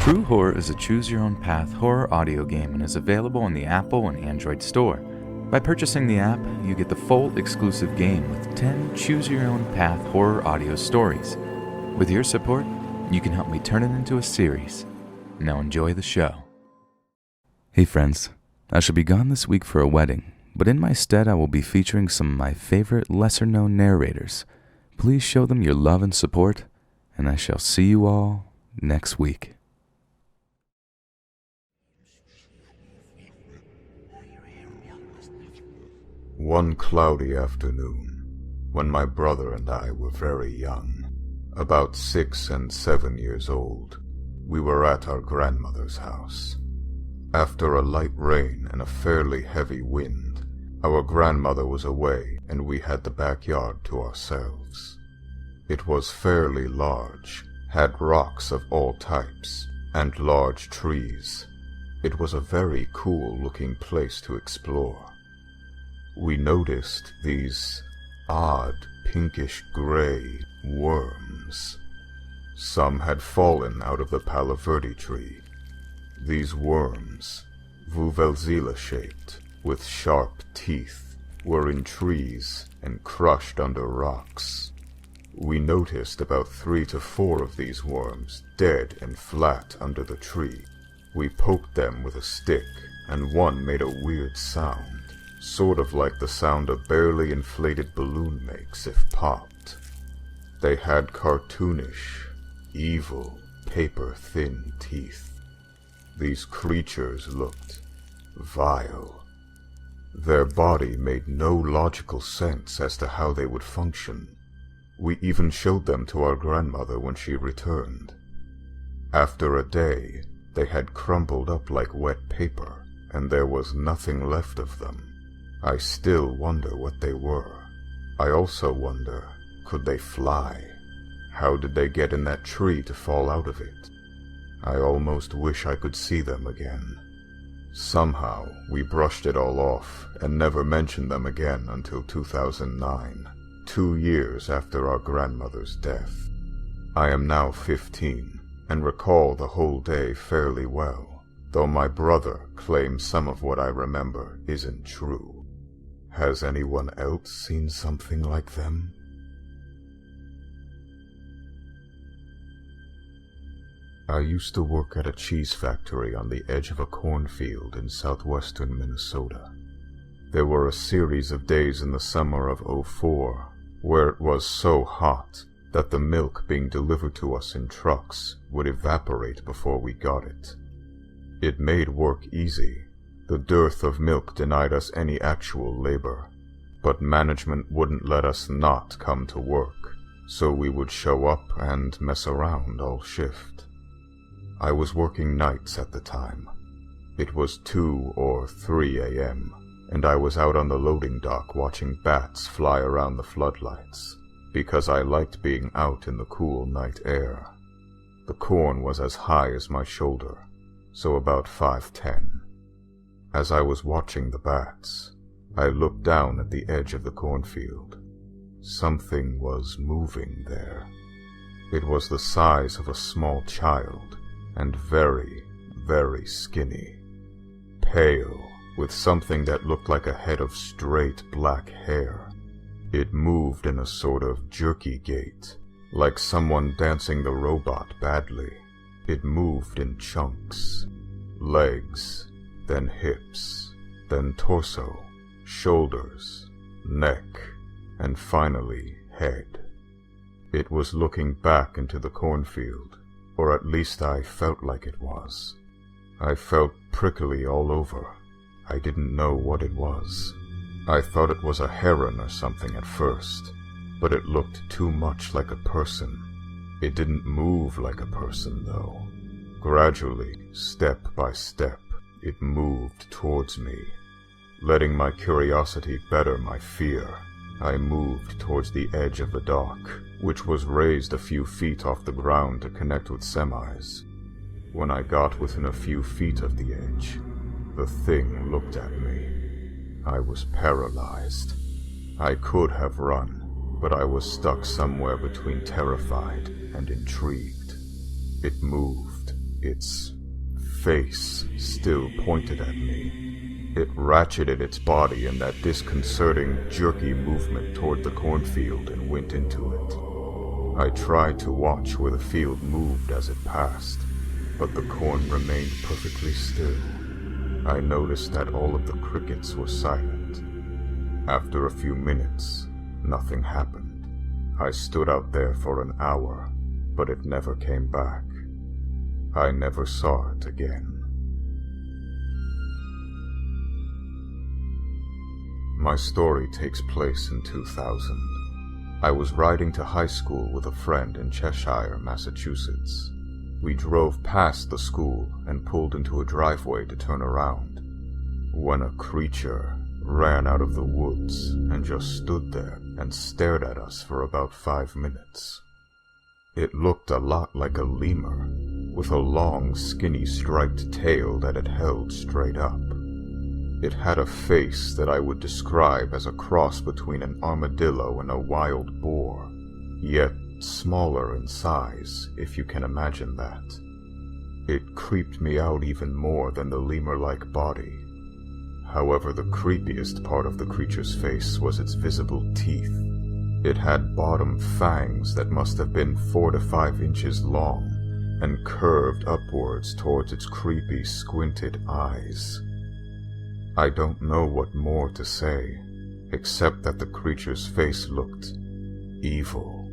True Horror is a choose-your-own-path horror audio game and is available on the Apple and Android store. By purchasing the app, you get the full exclusive game with 10 choose-your-own-path horror audio stories. With your support, you can help me turn it into a series. Now enjoy the show. Hey friends, I shall be gone this week for a wedding, but in my stead I will be featuring some of my favorite lesser-known narrators. Please show them your love and support, and I shall see you all next week. One cloudy afternoon, when my brother and I were very young, about 6 and 7 years old, we were at our grandmother's house. After a light rain and a fairly heavy wind, our grandmother was away and we had the backyard to ourselves. It was fairly large, had rocks of all types, and large trees. It was a very cool-looking place to explore. We noticed these odd pinkish-gray worms. Some had fallen out of the palo verde tree. These worms, Vuvelzila-shaped, with sharp teeth, were in trees and crushed under rocks. We noticed about 3 to 4 of these worms dead and flat under the tree. We poked them with a stick, and one made a weird sound, sort of like the sound a barely inflated balloon makes if popped. They had cartoonish, evil, paper-thin teeth. These creatures looked vile. Their body made no logical sense as to how they would function. We even showed them to our grandmother when she returned. After a day, they had crumpled up like wet paper, and there was nothing left of them. I still wonder what they were. I also wonder, could they fly? How did they get in that tree to fall out of it? I almost wish I could see them again. Somehow, we brushed it all off and never mentioned them again until 2009, 2 years after our grandmother's death. I am now 15 and recall the whole day fairly well, though my brother claims some of what I remember isn't true. Has anyone else seen something like them? I used to work at a cheese factory on the edge of a cornfield in southwestern Minnesota. There were a series of days in the summer of '04 where it was so hot that the milk being delivered to us in trucks would evaporate before we got it. It made work easy. The dearth of milk denied us any actual labor, but management wouldn't let us not come to work, so we would show up and mess around all shift. I was working nights at the time. It was 2 or 3 a.m., and I was out on the loading dock watching bats fly around the floodlights, because I liked being out in the cool night air. The corn was as high as my shoulder, so about 5'10". As I was watching the bats, I looked down at the edge of the cornfield. Something was moving there. It was the size of a small child, and very, very skinny. Pale, with something that looked like a head of straight black hair. It moved in a sort of jerky gait, like someone dancing the robot badly. It moved in chunks. Legs, then hips, then torso, shoulders, neck, and finally head. It was looking back into the cornfield, or at least I felt like it was. I felt prickly all over. I didn't know what it was. I thought it was a heron or something at first, but it looked too much like a person. It didn't move like a person, though. Gradually, step by step, it moved towards me. Letting my curiosity better my fear, I moved towards the edge of the dock, which was raised a few feet off the ground to connect with semis. When I got within a few feet of the edge, the thing looked at me. I was paralyzed. I could have run, but I was stuck somewhere between terrified and intrigued. It moved, Its face still pointed at me. It ratcheted its body in that disconcerting, jerky movement toward the cornfield and went into it. I tried to watch where the field moved as it passed, but the corn remained perfectly still. I noticed that all of the crickets were silent. After a few minutes, nothing happened. I stood out there for an hour, but it never came back. I never saw it again. My story takes place in 2000. I was riding to high school with a friend in Cheshire, Massachusetts. We drove past the school and pulled into a driveway to turn around, when a creature ran out of the woods and just stood there and stared at us for about 5 minutes. It looked a lot like a lemur, with a long, skinny striped tail that it held straight up. It had a face that I would describe as a cross between an armadillo and a wild boar, yet smaller in size, if you can imagine that. It creeped me out even more than the lemur-like body. However, the creepiest part of the creature's face was its visible teeth. It had bottom fangs that must have been 4 to 5 inches long and curved upwards towards its creepy, squinted eyes. I don't know what more to say, except that the creature's face looked evil.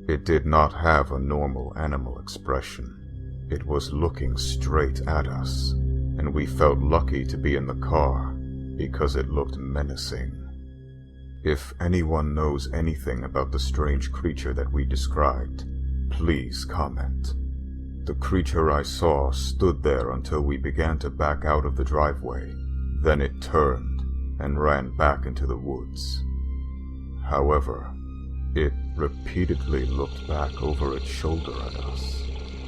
It did not have a normal animal expression. It was looking straight at us, and we felt lucky to be in the car because it looked menacing. If anyone knows anything about the strange creature that we described, please comment. The creature I saw stood there until we began to back out of the driveway. Then it turned and ran back into the woods. However, it repeatedly looked back over its shoulder at us,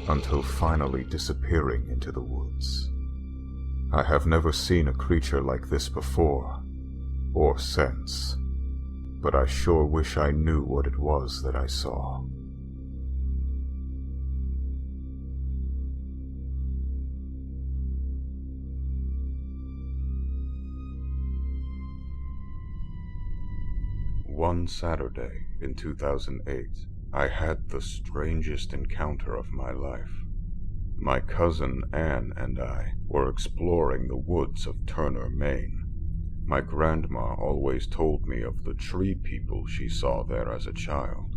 until finally disappearing into the woods. I have never seen a creature like this before, or since, but I sure wish I knew what it was that I saw. One Saturday in 2008, I had the strangest encounter of my life. My cousin Anne and I were exploring the woods of Turner, Maine. My grandma always told me of the tree people she saw there as a child.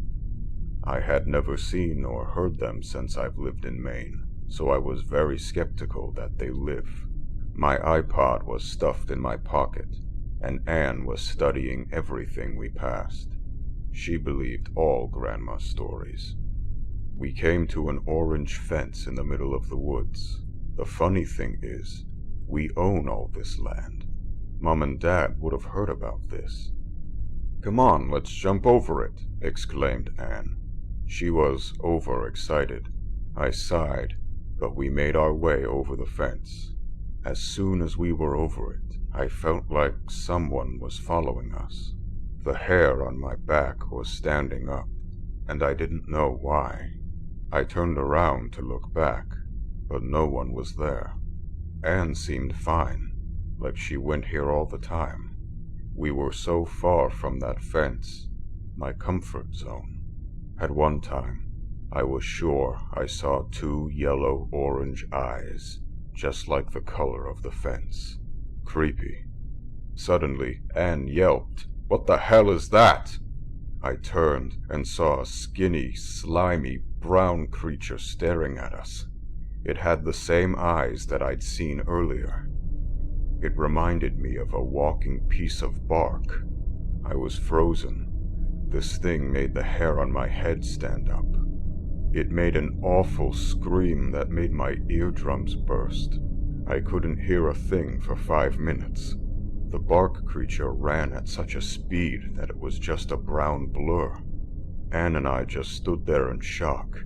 I had never seen or heard them since I've lived in Maine, so I was very skeptical that they live. My iPod was stuffed in my pocket, and Anne was studying everything we passed. She believed all Grandma's stories. We came to an orange fence in the middle of the woods. The funny thing is, we own all this land. Mom and Dad would have heard about this. "Come on, let's jump over it," exclaimed Anne. She was overexcited. I sighed, but we made our way over the fence. As soon as we were over it, I felt like someone was following us. The hair on my back was standing up, and I didn't know why. I turned around to look back, but no one was there. Anne seemed fine, like she went here all the time. We were so far from that fence, my comfort zone. At one time, I was sure I saw 2 yellow-orange eyes, just like the color of the fence. Creepy. Suddenly, Anne yelped, "What the hell is that?" I turned and saw a skinny, slimy, brown creature staring at us. It had the same eyes that I'd seen earlier. It reminded me of a walking piece of bark. I was frozen. This thing made the hair on my head stand up. It made an awful scream that made my eardrums burst. I couldn't hear a thing for 5 minutes. The bark creature ran at such a speed that it was just a brown blur. Anne and I just stood there in shock.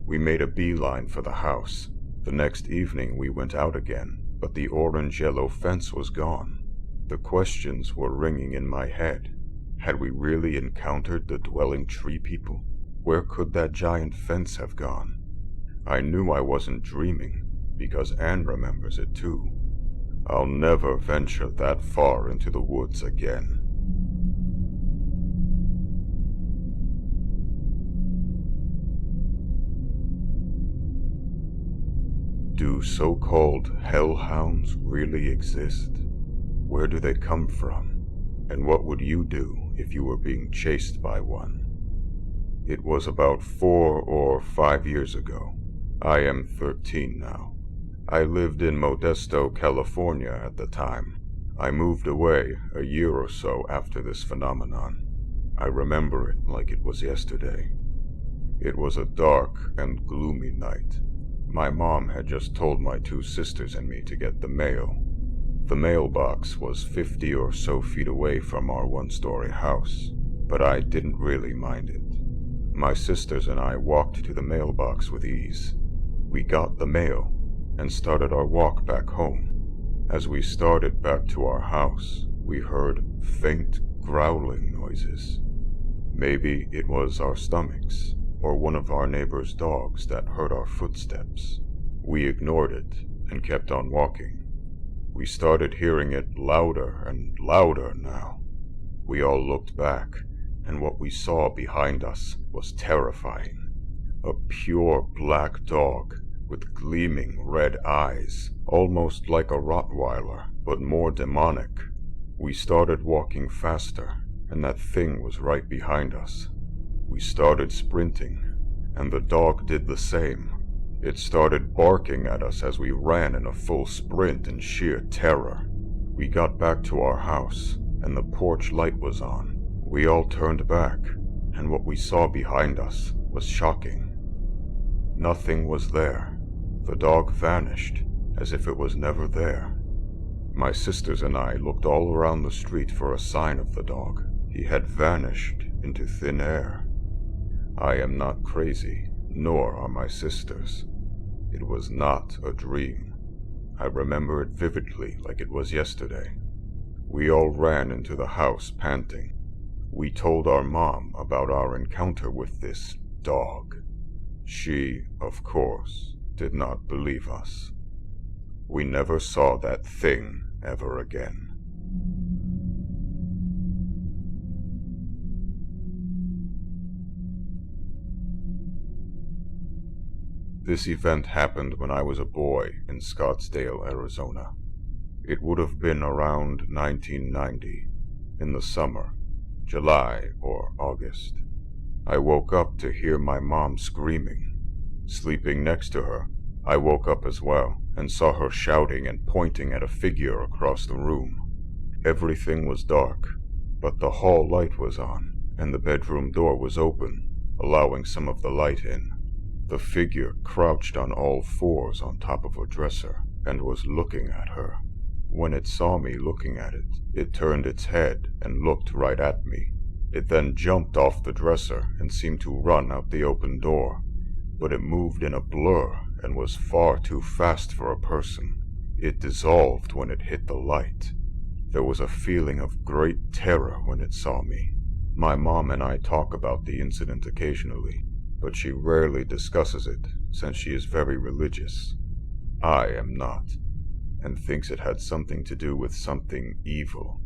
We made a beeline for the house. The next evening we went out again, but the orange-yellow fence was gone. The questions were ringing in my head. Had we really encountered the dwelling tree people? Where could that giant fence have gone? I knew I wasn't dreaming, because Anne remembers it too. I'll never venture that far into the woods again. Do so-called hellhounds really exist? Where do they come from? And what would you do if you were being chased by one? It was about 4 or 5 years ago. I am 13 now. I lived in Modesto, California at the time. I moved away a year or so after this phenomenon. I remember it like it was yesterday. It was a dark and gloomy night. My mom had just told my 2 sisters and me to get the mail. The mailbox was 50 or so feet away from our 1-story house, but I didn't really mind it. My sisters and I walked to the mailbox with ease. We got the mail and started our walk back home. As we started back to our house, we heard faint growling noises. Maybe it was our stomachs or one of our neighbor's dogs that heard our footsteps. We ignored it and kept on walking. We started hearing it louder and louder now. We all looked back, and what we saw behind us was terrifying. A pure black dog with gleaming red eyes, almost like a Rottweiler, but more demonic. We started walking faster, and that thing was right behind us. We started sprinting, and the dog did the same. It started barking at us as we ran in a full sprint in sheer terror. We got back to our house, and the porch light was on. We all turned back, and what we saw behind us was shocking. Nothing was there. The dog vanished, as if it was never there. My sisters and I looked all around the street for a sign of the dog. He had vanished into thin air. I am not crazy, nor are my sisters. It was not a dream. I remember it vividly like it was yesterday. We all ran into the house panting. We told our mom about our encounter with this dog. She, of course, did not believe us. We never saw that thing ever again. This event happened when I was a boy in Scottsdale, Arizona. It would have been around 1990, in the summer, July or August. I woke up to hear my mom screaming. Sleeping next to her, I woke up as well and saw her shouting and pointing at a figure across the room. Everything was dark, but the hall light was on, and the bedroom door was open, allowing some of the light in. The figure crouched on all fours on top of a dresser and was looking at her. When it saw me looking at it, it turned its head and looked right at me. It then jumped off the dresser and seemed to run out the open door, but it moved in a blur and was far too fast for a person. It dissolved when it hit the light. There was a feeling of great terror when it saw me. My mom and I talk about the incident occasionally, but she rarely discusses it since she is very religious. I am not, and thinks it had something to do with something evil.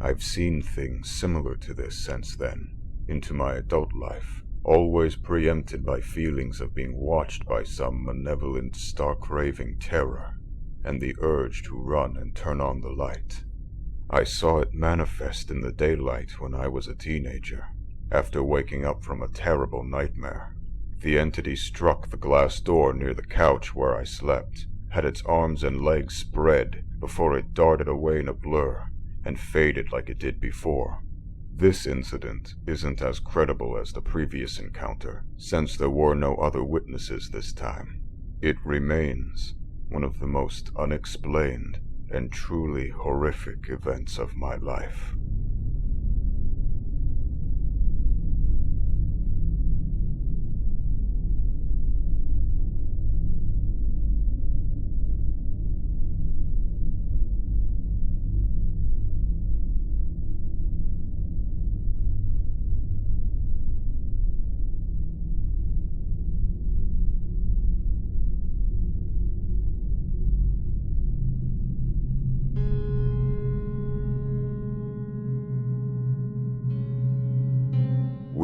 I've seen things similar to this since then, into my adult life, always preempted by feelings of being watched by some malevolent, stark-raving terror, and the urge to run and turn on the light. I saw it manifest in the daylight when I was a teenager, after waking up from a terrible nightmare. The entity struck the glass door near the couch where I slept, had its arms and legs spread before it darted away in a blur, and faded like it did before. This incident isn't as credible as the previous encounter, since there were no other witnesses this time. It remains one of the most unexplained and truly horrific events of my life.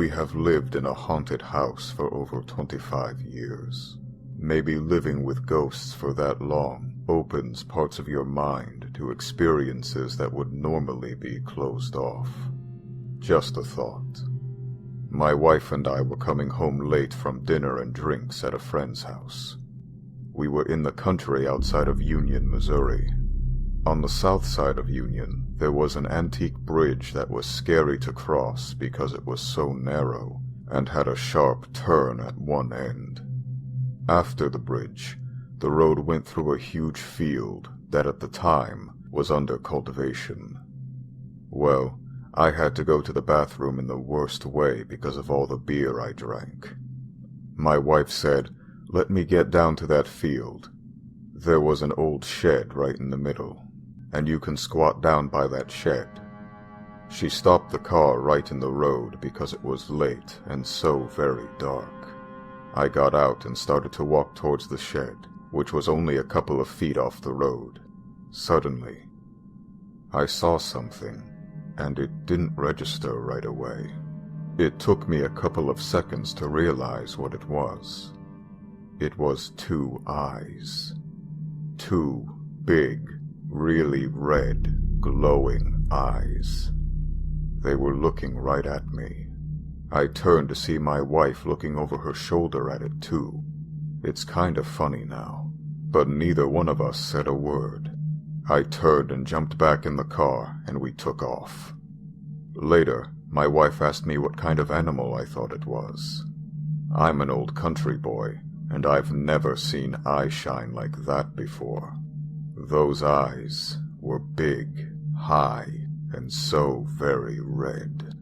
We have lived in a haunted house for over 25 years. Maybe living with ghosts for that long opens parts of your mind to experiences that would normally be closed off. Just a thought. My wife and I were coming home late from dinner and drinks at a friend's house. We were in the country outside of Union, Missouri. On the south side of Union, there was an antique bridge that was scary to cross because it was so narrow and had a sharp turn at one end. After the bridge, the road went through a huge field that at the time was under cultivation. Well, I had to go to the bathroom in the worst way because of all the beer I drank. My wife said, "Let me get down to that field. There was an old shed right in the middle, and you can squat down by that shed." She stopped the car right in the road because it was late and so very dark. I got out and started to walk towards the shed, which was only a couple of feet off the road. Suddenly, I saw something, and it didn't register right away. It took me a couple of seconds to realize what it was. It was 2 eyes. 2 big, really red, glowing eyes. They were looking right at me. I turned to see my wife looking over her shoulder at it too. It's kind of funny now, but neither one of us said a word. I turned and jumped back in the car, and we took off. Later, my wife asked me what kind of animal I thought it was. I'm an old country boy, and I've never seen eye shine like that before. Those eyes were big, high, and so very red.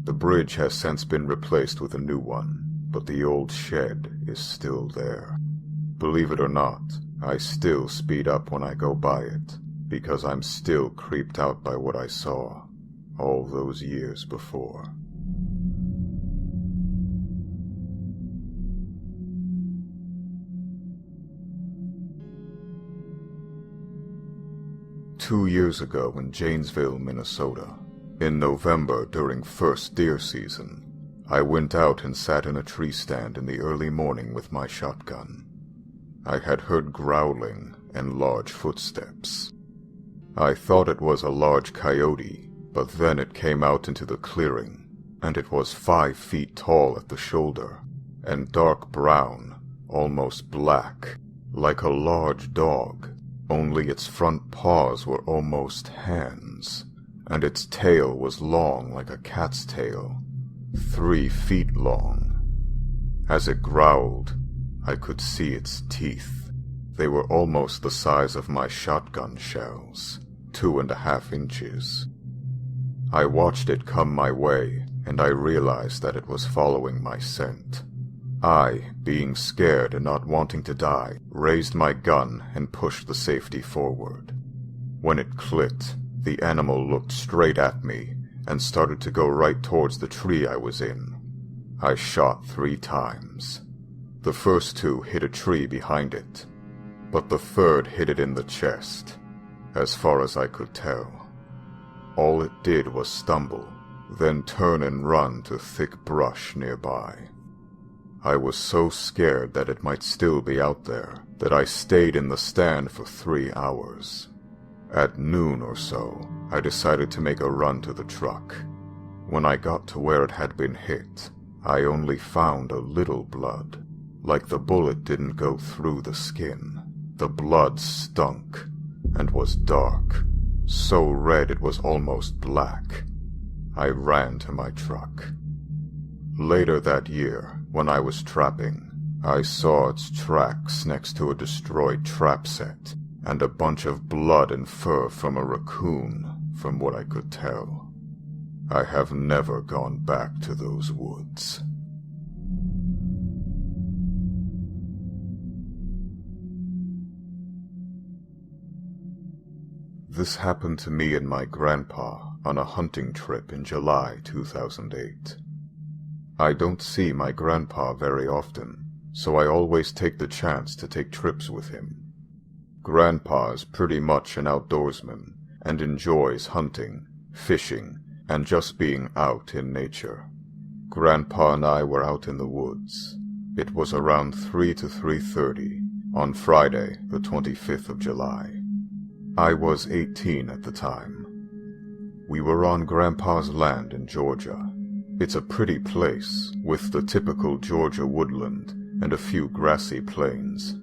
The bridge has since been replaced with a new one, but the old shed is still there. Believe it or not, I still speed up when I go by it, because I'm still creeped out by what I saw all those years before. Two years ago in Janesville, Minnesota, in November during first deer season, I went out and sat in a tree stand in the early morning with my shotgun. I had heard growling and large footsteps. I thought it was a large coyote, but then it came out into the clearing, and it was 5 feet tall at the shoulder, and dark brown, almost black, like a large dog, only its front paws were almost hands, and its tail was long like a cat's tail, 3 feet long. As it growled, I could see its teeth. They were almost the size of my shotgun shells, 2.5 inches. I watched it come my way, and I realized that it was following my scent. I, being scared and not wanting to die, raised my gun and pushed the safety forward. When it clicked, the animal looked straight at me and started to go right towards the tree I was in. I shot 3 times. The first 2 hit a tree behind it, but the third hit it in the chest, as far as I could tell. All it did was stumble, then turn and run to thick brush nearby. I was so scared that it might still be out there that I stayed in the stand for 3 hours. At noon or so, I decided to make a run to the truck. When I got to where it had been hit, I only found a little blood. Like the bullet didn't go through the skin. The blood stunk and was dark, so red it was almost black. I ran to my truck. Later that year, when I was trapping, I saw its tracks next to a destroyed trap set, and a bunch of blood and fur from a raccoon, from what I could tell. I have never gone back to those woods. This happened to me and my grandpa on a hunting trip in July 2008. I don't see my grandpa very often, so I always take the chance to take trips with him. Grandpa is pretty much an outdoorsman and enjoys hunting, fishing, and just being out in nature. Grandpa and I were out in the woods. It was around 3 to 3:30 on Friday, the 25th of July. I was 18 at the time. We were on Grandpa's land in Georgia. It's a pretty place, with the typical Georgia woodland and a few grassy plains.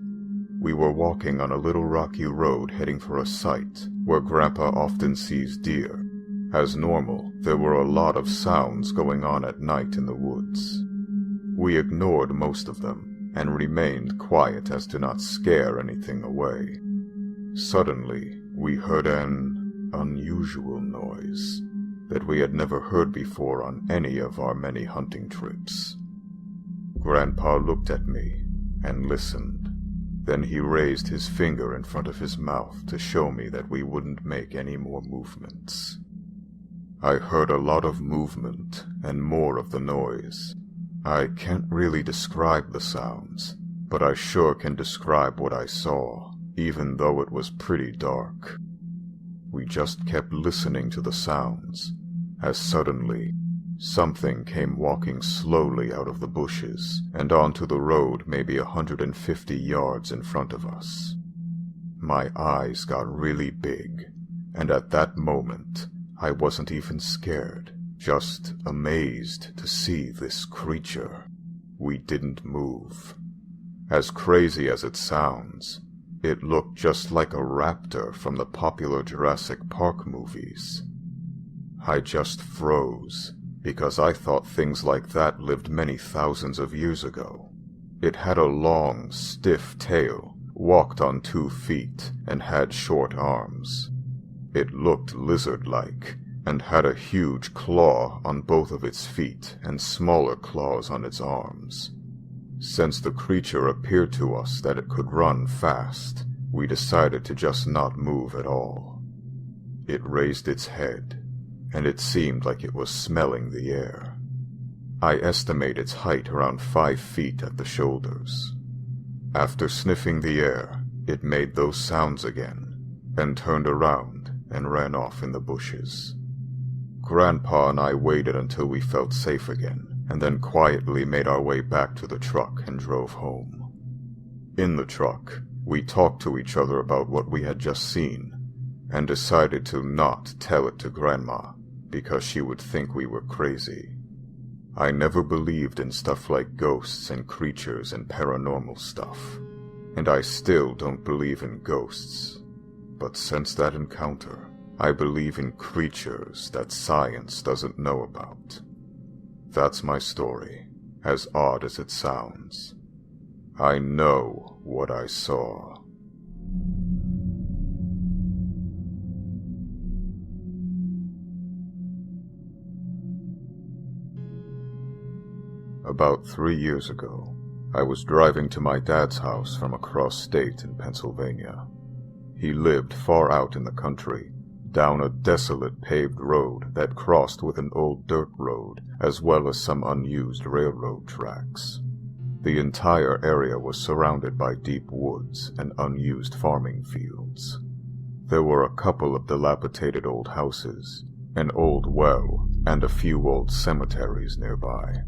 We were walking on a little rocky road heading for a site where Grandpa often sees deer. As normal, there were a lot of sounds going on at night in the woods. We ignored most of them and remained quiet as to not scare anything away. Suddenly, we heard an unusual noise that we had never heard before on any of our many hunting trips. Grandpa looked at me and listened. Then he raised his finger in front of his mouth to show me that we wouldn't make any more movements. I heard a lot of movement and more of the noise. I can't really describe the sounds, but I sure can describe what I saw, even though it was pretty dark. We just kept listening to the sounds, as suddenly, something came walking slowly out of the bushes and onto the road maybe 150 yards in front of us. My eyes got really big, and at that moment, I wasn't even scared, just amazed to see this creature. We didn't move. As crazy as it sounds, it looked just like a raptor from the popular Jurassic Park movies. I just froze, because I thought things like that lived many thousands of years ago. It had a long, stiff tail, walked on 2 feet, and had short arms. It looked lizard-like, and had a huge claw on both of its feet and smaller claws on its arms. Since the creature appeared to us that it could run fast, we decided to just not move at all. It raised its head, and it seemed like it was smelling the air. I estimate its height around 5 feet at the shoulders. After sniffing the air, it made those sounds again, and turned around and ran off in the bushes. Grandpa and I waited until we felt safe again, and then quietly made our way back to the truck and drove home. In the truck, we talked to each other about what we had just seen, and decided to not tell it to Grandma, because she would think we were crazy. I never believed in stuff like ghosts and creatures and paranormal stuff, and I still don't believe in ghosts. But since that encounter, I believe in creatures that science doesn't know about. That's my story, as odd as it sounds. I know what I saw. About 3 years ago, I was driving to my dad's house from across state in Pennsylvania. He lived far out in the country, down a desolate paved road that crossed with an old dirt road, as well as some unused railroad tracks. The entire area was surrounded by deep woods and unused farming fields. There were a couple of dilapidated old houses, an old well, and a few old cemeteries nearby.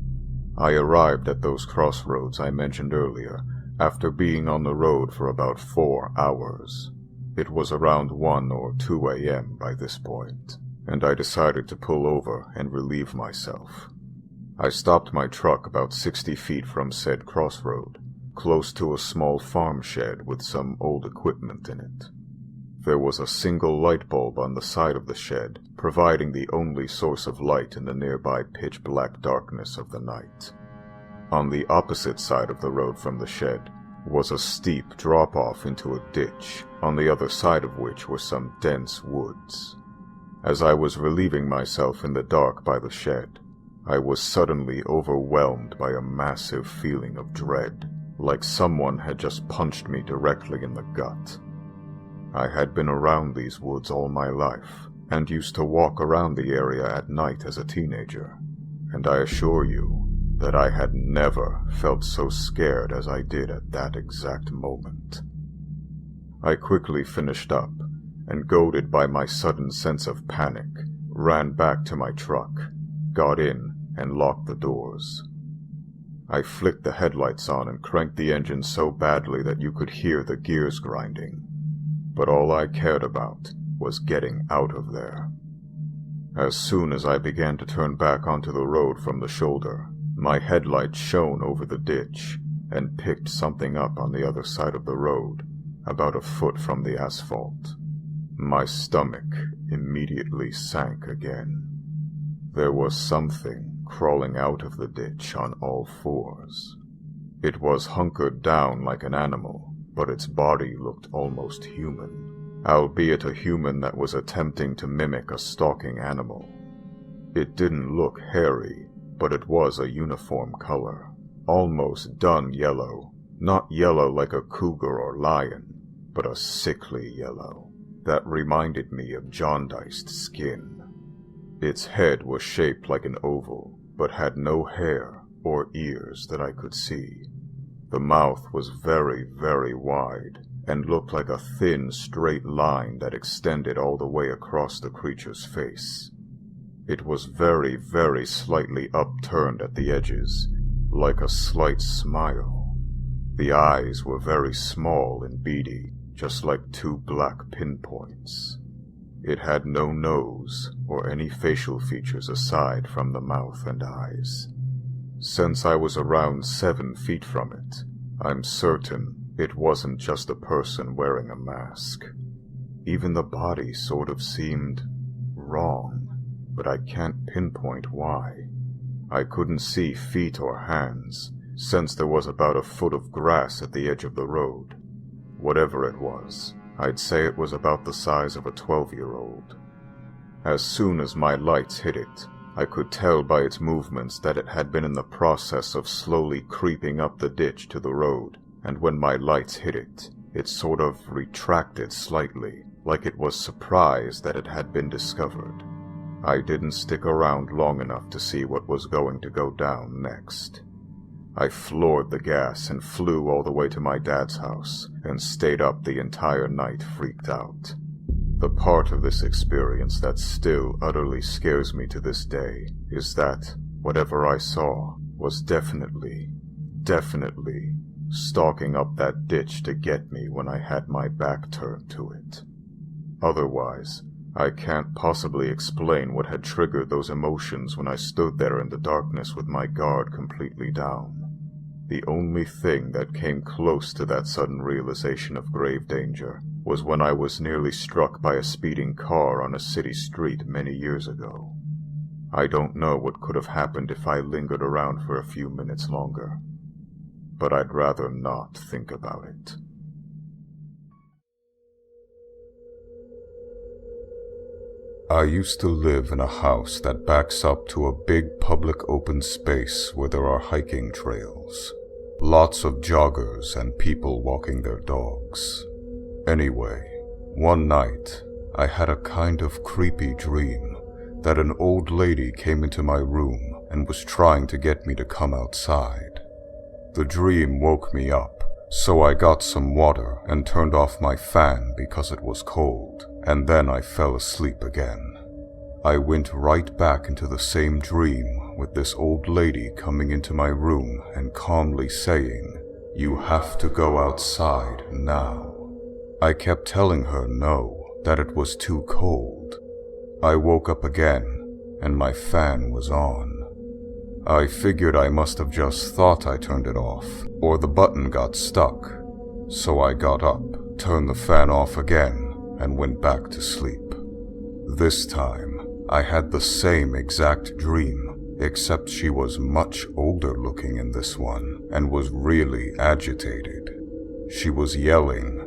I arrived at those crossroads I mentioned earlier after being on the road for about 4 hours. It was around 1 or 2 a.m. by this point, and I decided to pull over and relieve myself. I stopped my truck about 60 feet from said crossroad, close to a small farm shed with some old equipment in it. There was a single light bulb on the side of the shed, providing the only source of light in the nearby pitch-black darkness of the night. On the opposite side of the road from the shed was a steep drop-off into a ditch, on the other side of which were some dense woods. As I was relieving myself in the dark by the shed, I was suddenly overwhelmed by a massive feeling of dread, like someone had just punched me directly in the gut. I had been around these woods all my life, and used to walk around the area at night as a teenager, and I assure you that I had never felt so scared as I did at that exact moment. I quickly finished up, and goaded by my sudden sense of panic, ran back to my truck, got in, and locked the doors. I flicked the headlights on and cranked the engine so badly that you could hear the gears grinding, but all I cared about was getting out of there. As soon as I began to turn back onto the road from the shoulder, my headlights shone over the ditch and picked something up on the other side of the road, about a foot from the asphalt. My stomach immediately sank again. There was something crawling out of the ditch on all fours. It was hunkered down like an animal, but its body looked almost human, albeit a human that was attempting to mimic a stalking animal. It didn't look hairy, but it was a uniform color, almost dun yellow, not yellow like a cougar or lion, but a sickly yellow that reminded me of jaundiced skin. Its head was shaped like an oval, but had no hair or ears that I could see. The mouth was very, very wide, and looked like a thin, straight line that extended all the way across the creature's face. It was very, very slightly upturned at the edges, like a slight smile. The eyes were very small and beady, just like two black pinpoints. It had no nose or any facial features aside from the mouth and eyes. Since I was around 7 feet from it, I'm certain it wasn't just a person wearing a mask. Even the body sort of seemed wrong, but I can't pinpoint why. I couldn't see feet or hands, since there was about a foot of grass at the edge of the road. Whatever it was, I'd say it was about the size of a 12-year-old. As soon as my lights hit it, I could tell by its movements that it had been in the process of slowly creeping up the ditch to the road, and when my lights hit it, it sort of retracted slightly, like it was surprised that it had been discovered. I didn't stick around long enough to see what was going to go down next. I floored the gas and flew all the way to my dad's house, and stayed up the entire night freaked out. The part of this experience that still utterly scares me to this day is that whatever I saw was definitely stalking up that ditch to get me when I had my back turned to it. Otherwise, I can't possibly explain what had triggered those emotions when I stood there in the darkness with my guard completely down. The only thing that came close to that sudden realization of grave danger was when I was nearly struck by a speeding car on a city street many years ago. I don't know what could have happened if I lingered around for a few minutes longer, but I'd rather not think about it. I used to live in a house that backs up to a big public open space where there are hiking trails. Lots of joggers and people walking their dogs. Anyway, one night, I had a kind of creepy dream that an old lady came into my room and was trying to get me to come outside. The dream woke me up, so I got some water and turned off my fan because it was cold, and then I fell asleep again. I went right back into the same dream with this old lady coming into my room and calmly saying, "You have to go outside now." I kept telling her no, that it was too cold. I woke up again, and my fan was on. I figured I must have just thought I turned it off, or the button got stuck. So I got up, turned the fan off again, and went back to sleep. This time, I had the same exact dream, except she was much older looking in this one, and was really agitated. She was yelling,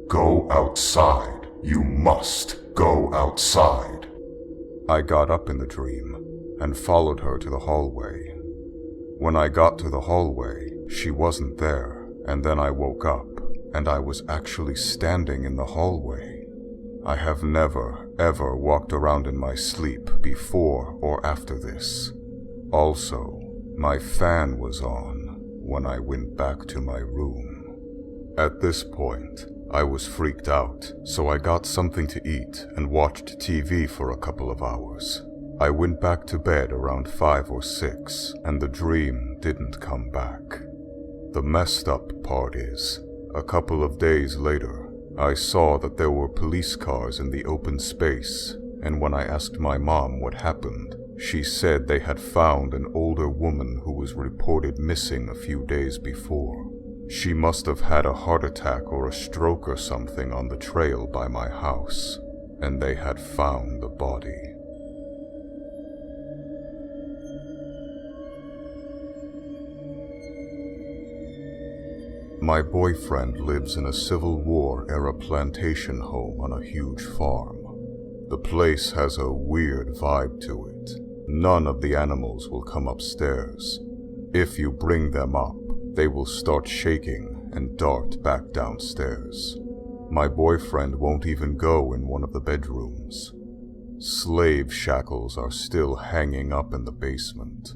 "Go outside! You must go outside!" I got up in the dream and followed her to the hallway. When I got to the hallway, she wasn't there, and then I woke up, and I was actually standing in the hallway. I have never, ever walked around in my sleep before or after this. Also, my fan was on when I went back to my room. At this point, I was freaked out, so I got something to eat and watched TV for a couple of hours. I went back to bed around 5 or 6, and the dream didn't come back. The messed up part is, a couple of days later, I saw that there were police cars in the open space, and when I asked my mom what happened, she said they had found an older woman who was reported missing a few days before. She must have had a heart attack or a stroke or something on the trail by my house, and they had found the body. My boyfriend lives in a Civil War-era plantation home on a huge farm. The place has a weird vibe to it. None of the animals will come upstairs. If you bring them up, they will start shaking and dart back downstairs. My boyfriend won't even go in one of the bedrooms. Slave shackles are still hanging up in the basement.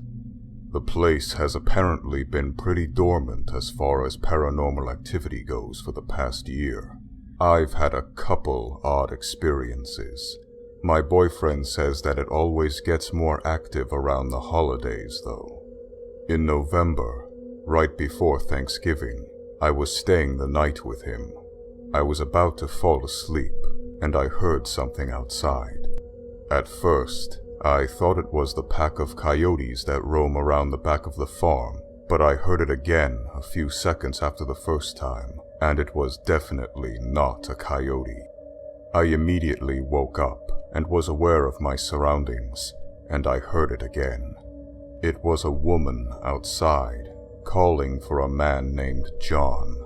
The place has apparently been pretty dormant as far as paranormal activity goes for the past year. I've had a couple odd experiences. My boyfriend says that it always gets more active around the holidays, though. In November, right before Thanksgiving, I was staying the night with him. I was about to fall asleep, and I heard something outside. At first, I thought it was the pack of coyotes that roam around the back of the farm, but I heard it again a few seconds after the first time, and it was definitely not a coyote. I immediately woke up and was aware of my surroundings, and I heard it again. It was a woman outside, calling for a man named John.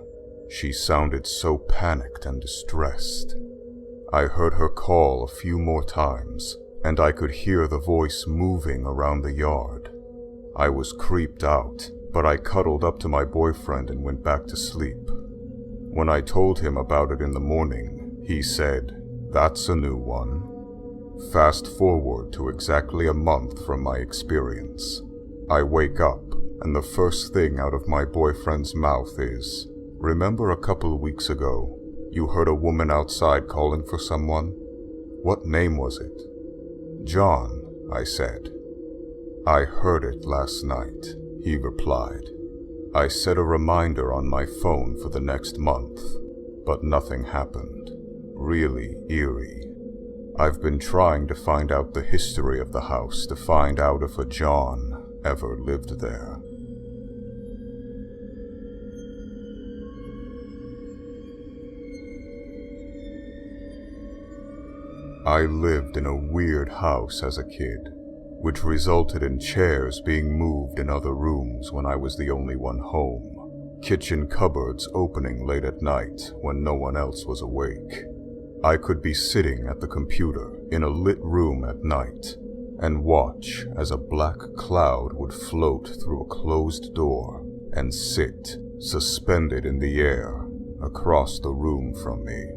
She sounded so panicked and distressed. I heard her call a few more times, and I could hear the voice moving around the yard. I was creeped out, but I cuddled up to my boyfriend and went back to sleep. When I told him about it in the morning, he said, "That's a new one." Fast forward to exactly a month from my experience. I wake up, and the first thing out of my boyfriend's mouth is, "Remember a couple of weeks ago, you heard a woman outside calling for someone? What name was it?" "John," I said. "I heard it last night," he replied. I set a reminder on my phone for the next month, but nothing happened. Really eerie. I've been trying to find out the history of the house to find out if a John ever lived there. I lived in a weird house as a kid, which resulted in chairs being moved in other rooms when I was the only one home, kitchen cupboards opening late at night when no one else was awake. I could be sitting at the computer in a lit room at night and watch as a black cloud would float through a closed door and sit, suspended in the air, across the room from me.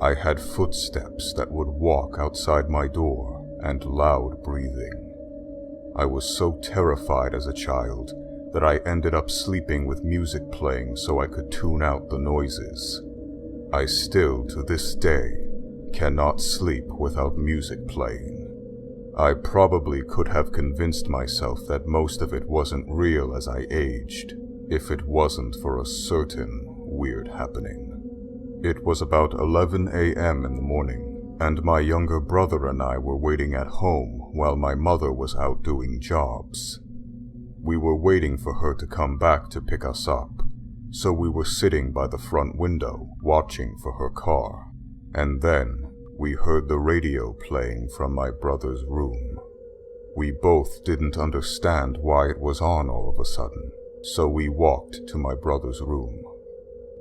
I had footsteps that would walk outside my door and loud breathing. I was so terrified as a child that I ended up sleeping with music playing so I could tune out the noises. I still, to this day, cannot sleep without music playing. I probably could have convinced myself that most of it wasn't real as I aged, if it wasn't for a certain weird happening. It was about 11 a.m. in the morning, and my younger brother and I were waiting at home while my mother was out doing jobs. We were waiting for her to come back to pick us up, so we were sitting by the front window watching for her car, and then we heard the radio playing from my brother's room. We both didn't understand why it was on all of a sudden, so we walked to my brother's room.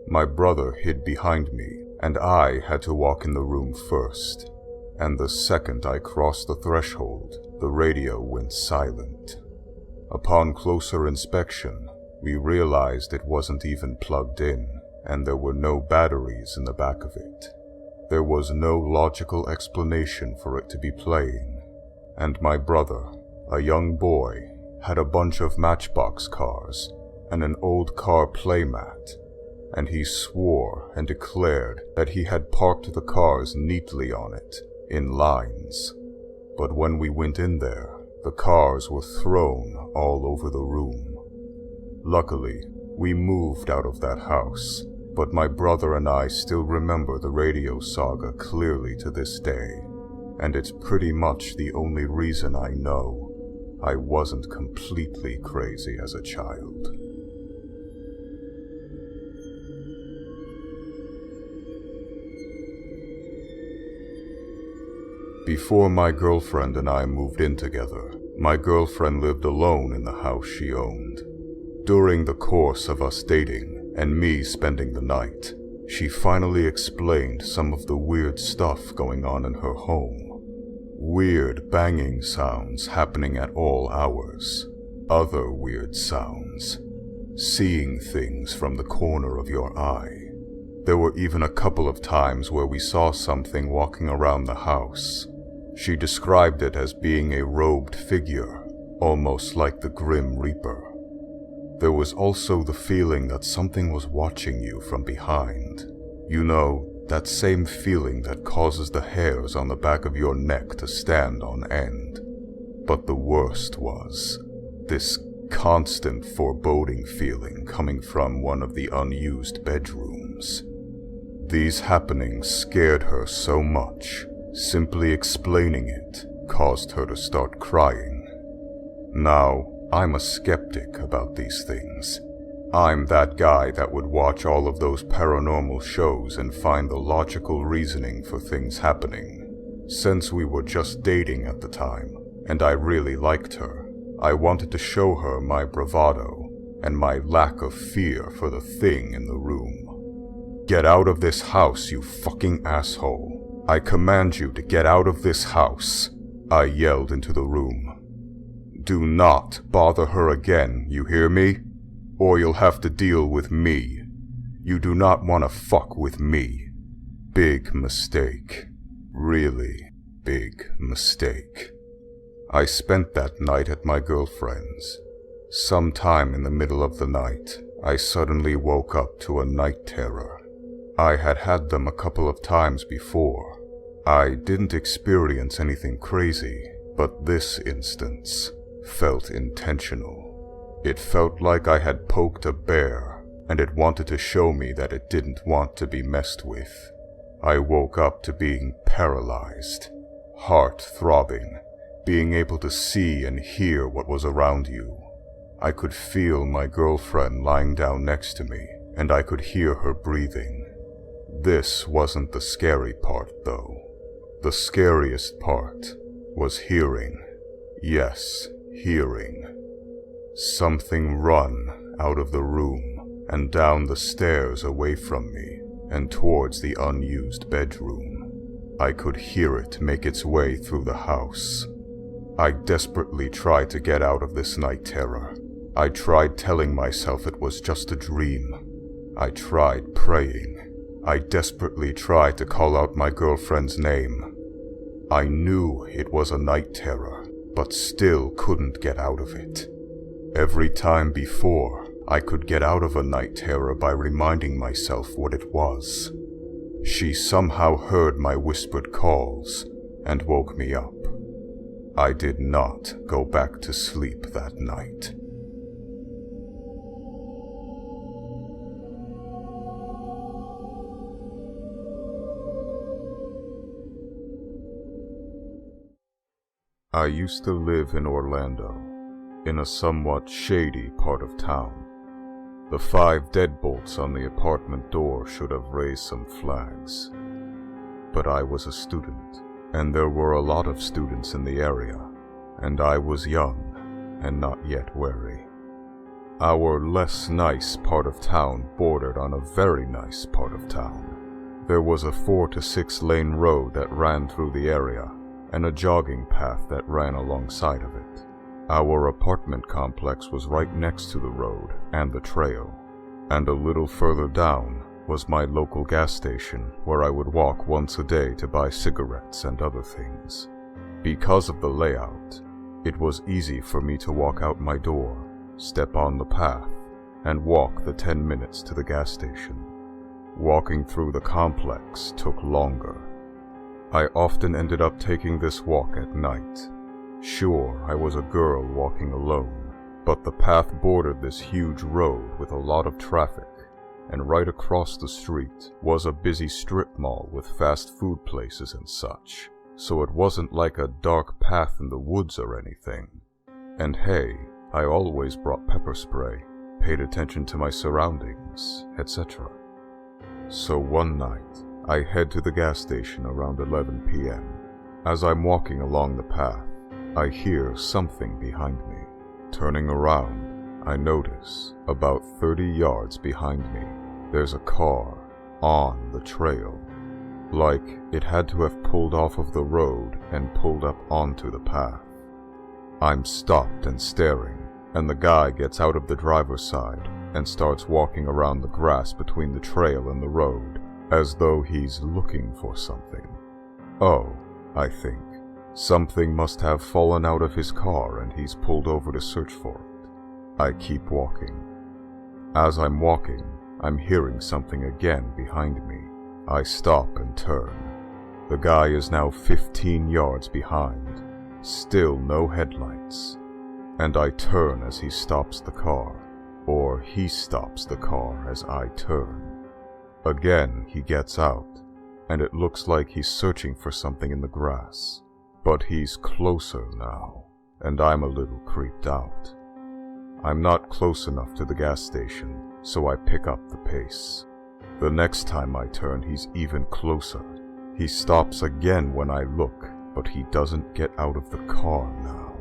My brother hid behind me, and I had to walk in the room first, and the second I crossed the threshold, the radio went silent. Upon closer inspection, we realized it wasn't even plugged in, and there were no batteries in the back of it. There was no logical explanation for it to be playing, and my brother, a young boy, had a bunch of matchbox cars and an old car playmat, and he swore and declared that he had parked the cars neatly on it, in lines. but when we went in there, the cars were thrown all over the room. Luckily, we moved out of that house, but my brother and I still remember the radio saga clearly to this day, and it's pretty much the only reason I know I wasn't completely crazy as a child. Before my girlfriend and I moved in together, my girlfriend lived alone in the house she owned. During the course of us dating and me spending the night, she finally explained some of the weird stuff going on in her home. Weird banging sounds happening at all hours. Other weird sounds. Seeing things from the corner of your eye. There were even a couple of times where we saw something walking around the house. She described it as being a robed figure, almost like the Grim Reaper. There was also the feeling that something was watching you from behind. You know, that same feeling that causes the hairs on the back of your neck to stand on end. But the worst was this constant foreboding feeling coming from one of the unused bedrooms. These happenings scared her so much, simply explaining it caused her to start crying. Now, I'm a skeptic about these things. I'm that guy that would watch all of those paranormal shows and find the logical reasoning for things happening. Since we were just dating at the time, and I really liked her, I wanted to show her my bravado and my lack of fear for the thing in the room. Get out of this house, you fucking asshole. I command you to get out of this house, I yelled into the room. Do not bother her again, you hear me? Or you'll have to deal with me. You do not want to fuck with me. Big mistake. Really big mistake. I spent that night at my girlfriend's. Sometime in the middle of the night, I suddenly woke up to a night terror. I had had them a couple of times before. I didn't experience anything crazy, but this instance felt intentional. It felt like I had poked a bear, and it wanted to show me that it didn't want to be messed with. I woke up to being paralyzed, heart throbbing, being able to see and hear what was around you. I could feel my girlfriend lying down next to me, and I could hear her breathing. This wasn't the scary part, though. The scariest part was hearing. Yes, hearing. Something run out of the room and down the stairs away from me and towards the unused bedroom. I could hear it make its way through the house. I desperately tried to get out of this night terror. I tried telling myself it was just a dream. I tried praying. I desperately tried to call out my girlfriend's name. I knew it was a night terror, but still couldn't get out of it. Every time before, I could get out of a night terror by reminding myself what it was. She somehow heard my whispered calls and woke me up. I did not go back to sleep that night. I used to live in Orlando, in a somewhat shady part of town. The 5 deadbolts on the apartment door should have raised some flags. But I was a student, and there were a lot of students in the area, and I was young and not yet wary. Our less nice part of town bordered on a very nice part of town. There was a 4 to 6 lane road that ran through the area, and a jogging path that ran alongside of it. Our apartment complex was right next to the road and the trail, and a little further down was my local gas station where I would walk once a day to buy cigarettes and other things. Because of the layout, it was easy for me to walk out my door, step on the path, and walk the 10 minutes to the gas station. Walking through the complex took longer. I often ended up taking this walk at night. Sure, I was a girl walking alone, but the path bordered this huge road with a lot of traffic, and right across the street was a busy strip mall with fast food places and such, so it wasn't like a dark path in the woods or anything. And hey, I always brought pepper spray, paid attention to my surroundings, etc. So one night, I head to the gas station around 11 p.m. As I'm walking along the path, I hear something behind me. Turning around, I notice, about 30 yards behind me, there's a car on the trail. Like it had to have pulled off of the road and pulled up onto the path. I'm stopped and staring, and the guy gets out of the driver's side and starts walking around the grass between the trail and the road, as though he's looking for something. Oh, I think, something must have fallen out of his car and he's pulled over to search for it. I keep walking. As I'm walking, I'm hearing something again behind me. I stop and turn. The guy is now 15 yards behind, still no headlights. And I turn as he stops the car, or he stops the car as I turn. Again, he gets out, and it looks like he's searching for something in the grass. But he's closer now, and I'm a little creeped out. I'm not close enough to the gas station, so I pick up the pace. The next time I turn, he's even closer. He stops again when I look, but he doesn't get out of the car now.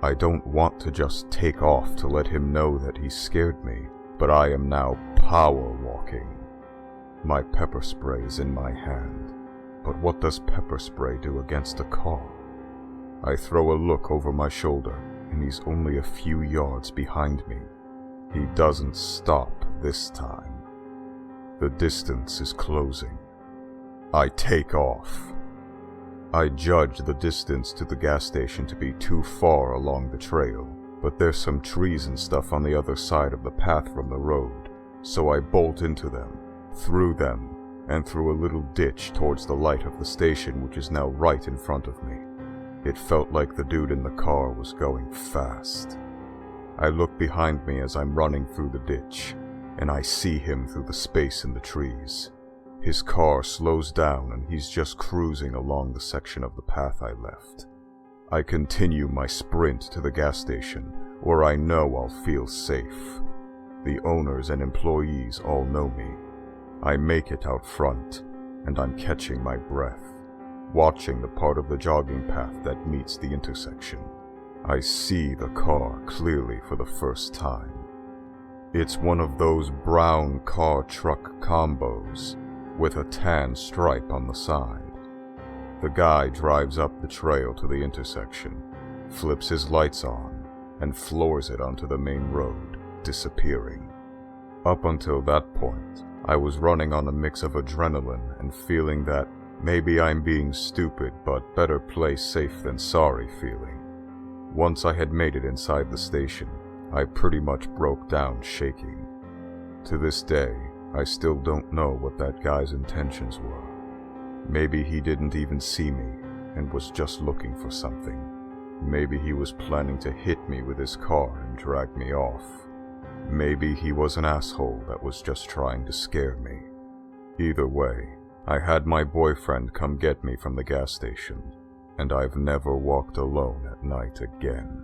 I don't want to just take off to let him know that he scared me, but I am now power walking. My pepper spray is in my hand, but what does pepper spray do against a car? I throw a look over my shoulder, and he's only a few yards behind me. He doesn't stop this time. The distance is closing. I take off. I judge the distance to the gas station to be too far along the trail, but there's some trees and stuff on the other side of the path from the road, so I bolt into them, through them, and through a little ditch towards the light of the station, which is now right in front of me. It felt like the dude in the car was going fast. I look behind me as I'm running through the ditch, and I see him through the space in the trees. His car slows down and he's just cruising along the section of the path I left. I continue my sprint to the gas station, where I know I'll feel safe. The owners and employees all know me. I make it out front, and I'm catching my breath, watching the part of the jogging path that meets the intersection. I see the car clearly for the first time. It's one of those brown car-truck combos with a tan stripe on the side. The guy drives up the trail to the intersection, flips his lights on, and floors it onto the main road, disappearing. Up until that point, I was running on a mix of adrenaline and feeling that maybe I'm being stupid, but better play safe than sorry feeling. Once I had made it inside the station, I pretty much broke down shaking. To this day, I still don't know what that guy's intentions were. Maybe he didn't even see me and was just looking for something. Maybe he was planning to hit me with his car and drag me off. Maybe he was an asshole that was just trying to scare me. Either way, I had my boyfriend come get me from the gas station, and I've never walked alone at night again.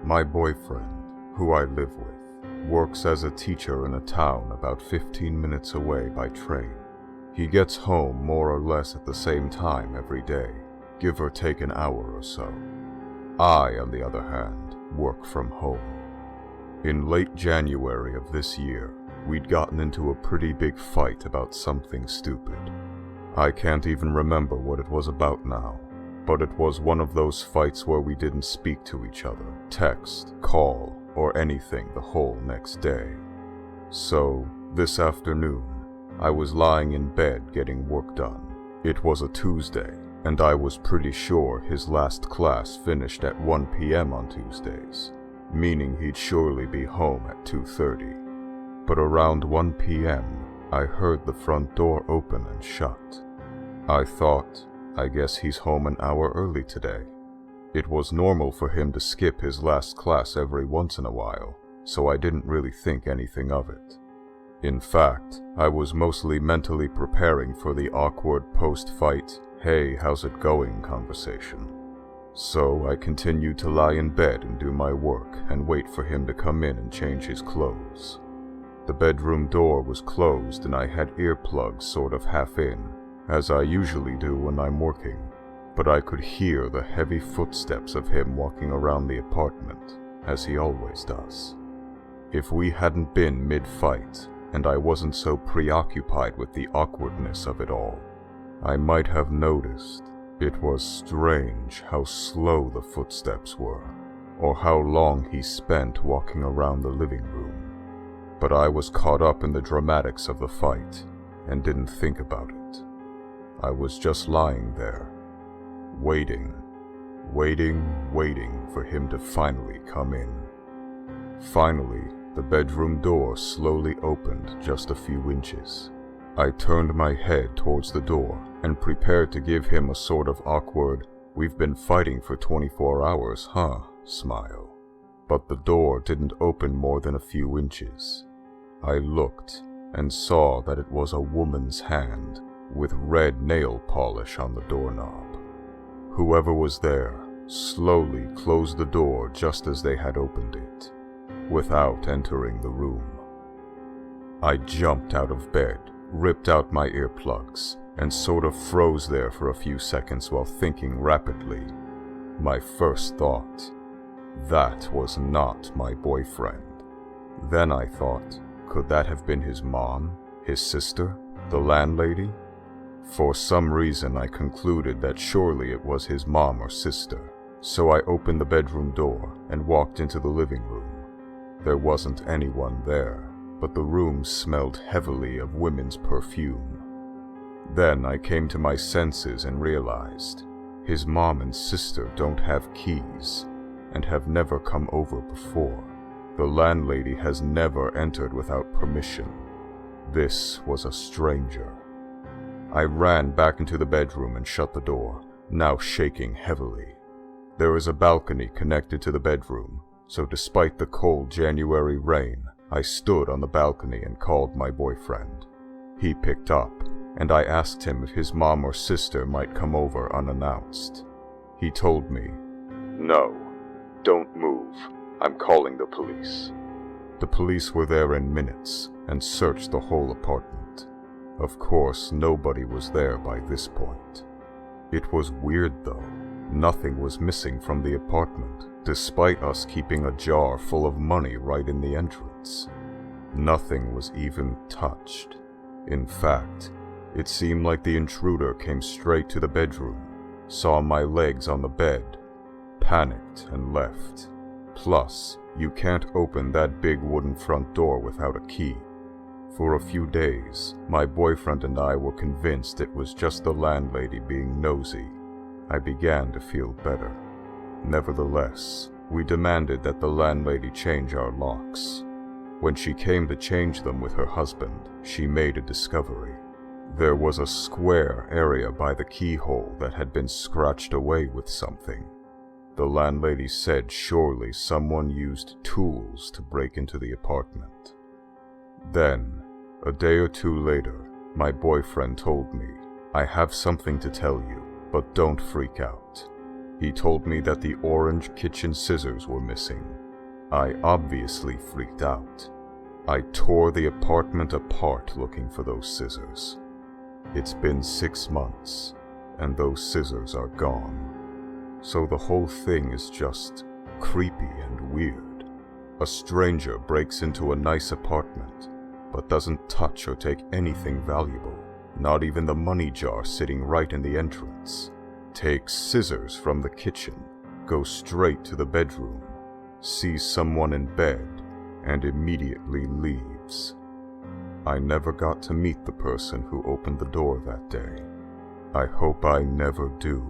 My boyfriend, who I live with, works as a teacher in a town about 15 minutes away by train. He gets home more or less at the same time every day, give or take an hour or so. I, on the other hand, work from home. In late January of this year, we'd gotten into a pretty big fight about something stupid. I can't even remember what it was about now, but it was one of those fights where we didn't speak to each other, text, call, or anything the whole next day. So, this afternoon, I was lying in bed getting work done. It was a Tuesday, and I was pretty sure his last class finished at 1 p.m. on Tuesdays. meaning he'd surely be home at 2:30. But around 1 p.m., I heard the front door open and shut. I thought, I guess he's home an hour early today. It was normal for him to skip his last class every once in a while, so I didn't really think anything of it. In fact, I was mostly mentally preparing for the awkward post-fight, "Hey, how's it going?" conversation. So I continued to lie in bed and do my work and wait for him to come in and change his clothes. The bedroom door was closed and I had earplugs sort of half in, as I usually do when I'm working, but I could hear the heavy footsteps of him walking around the apartment, as he always does. If we hadn't been mid-fight, and I wasn't so preoccupied with the awkwardness of it all, I might have noticed. It was strange how slow the footsteps were, or how long he spent walking around the living room. But I was caught up in the dramatics of the fight, and didn't think about it. I was just lying there, waiting for him to finally come in. Finally, the bedroom door slowly opened just a few inches. I turned my head towards the door and prepared to give him a sort of awkward, "We've been fighting for 24 hours, huh?" smile. But the door didn't open more than a few inches. I looked and saw that it was a woman's hand with red nail polish on the doorknob. Whoever was there slowly closed the door just as they had opened it, without entering the room. I jumped out of bed, ripped out my earplugs, and sort of froze there for a few seconds while thinking rapidly. My first thought, that was not my boyfriend. Then I thought, could that have been his mom, his sister, the landlady? For some reason I concluded that surely it was his mom or sister, so I opened the bedroom door and walked into the living room. There wasn't anyone there, but the room smelled heavily of women's perfume. Then I came to my senses and realized his mom and sister don't have keys and have never come over before. The landlady has never entered without permission. This was a stranger. I ran back into the bedroom and shut the door, now shaking heavily. There is a balcony connected to the bedroom, so despite the cold January rain, I stood on the balcony and called my boyfriend. He picked up, and I asked him if his mom or sister might come over unannounced. He told me, "No, don't move. I'm calling the police." The police were there in minutes and searched the whole apartment. Of course, nobody was there by this point. It was weird though. Nothing was missing from the apartment, despite us keeping a jar full of money right in the entrance. Nothing was even touched. In fact, it seemed like the intruder came straight to the bedroom, saw my legs on the bed, panicked and left. Plus, you can't open that big wooden front door without a key. For a few days, my boyfriend and I were convinced it was just the landlady being nosy. I began to feel better. Nevertheless, we demanded that the landlady change our locks. When she came to change them with her husband, she made a discovery. There was a square area by the keyhole that had been scratched away with something. The landlady said surely someone used tools to break into the apartment. Then, a day or two later, my boyfriend told me, "I have something to tell you, but don't freak out." He told me that the orange kitchen scissors were missing. I obviously freaked out. I tore the apartment apart looking for those scissors. It's been 6 months, and those scissors are gone. So the whole thing is just creepy and weird. A stranger breaks into a nice apartment, but doesn't touch or take anything valuable, not even the money jar sitting right in the entrance. Takes scissors from the kitchen, goes straight to the bedroom, sees someone in bed, and immediately leaves. I never got to meet the person who opened the door that day. I hope I never do.